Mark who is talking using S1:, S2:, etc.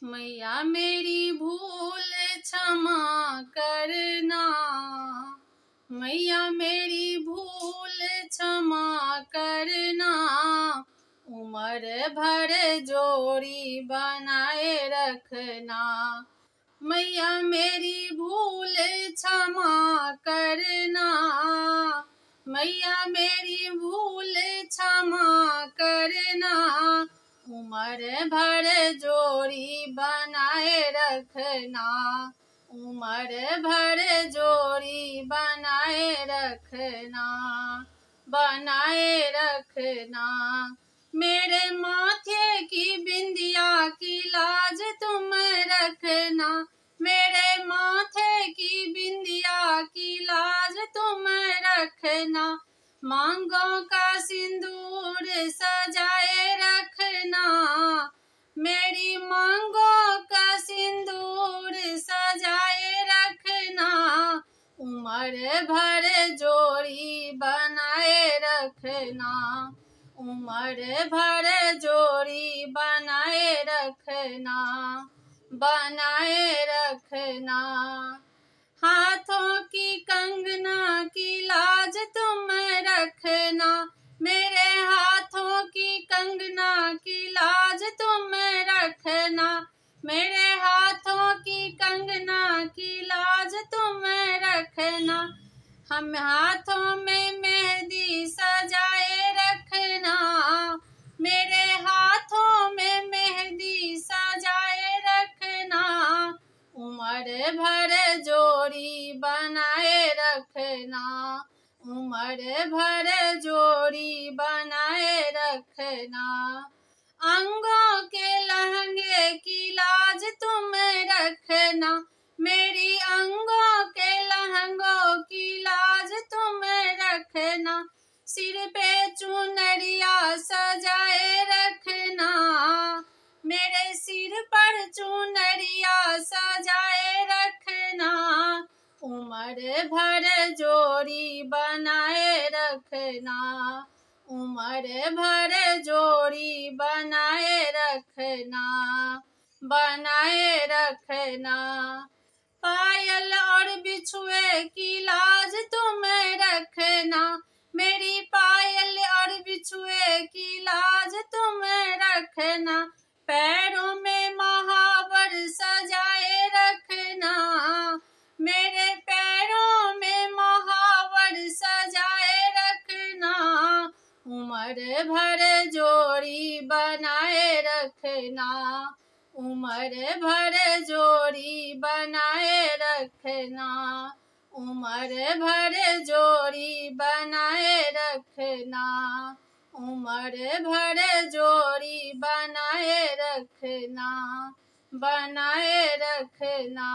S1: मैया मेरी भूल क्षमा करना। मैया मेरी भूल क्षमा करना। उम्र भर जोड़ी बनाए रखना। मैया मेरी भूल क्षमा करना। मैया मेरी भूल क्षमा करना। उम्र भर जोड़ी बनाए रखना। उम्र भर जोड़ी बनाए रखना। बनाए रखना। मेरे माथे की बिंदिया की लाज तुम रखना। मेरे माथे की बिंदिया की लाज तुम रखना। मांगों का सिंदूर सजाए रखना। मेरी मांगों का सिंदूर सजाए रखना। उम्र भर जोड़ी बनाए रखना। उम्र भर जोड़ी बनाए रखना। बनाए रखना। हाथों की कंगना की लाज तुम रखना। मेरे हाथों की कंगना की लाज तुम रखना। मेरे हाथों की कंगना की लाज तुम रखना। हम हाथों में मेहंदी सजाए रखना। मेरे हाथों में मेहंदी सजाए रखना। उम्र भर जोड़ी बनाए रखना। उम्र भर जोड़ी बनाए रखना। अंगों के लहंगे की लाज तुम रखना। मेरी अंगों के लहंगों की लाज तुम रखना। सिर पे चुनरिया सजाए रखना। मेरे सिर पर चुनरिया सजाए रखना। उम्र भर जोड़ी बनाए रखना। उम्र भर जोड़ी बनाए रखना। बनाए रखना। पायल और बिछुए की लाज तुम रखना। मेरी पायल और बिछुए की लाज तुम रखना। पैरों में महावर सजाए रखना। मेरे पैरों में महावर सजाए रखना। उम्र भर जोड़ी बनाए रखना। उम्र भर जोड़ी बनाए रखना। उम्र भर जोड़ी बनाए रखना। उम्र भर जोड़ी बनाए रखना। बनाए रखना।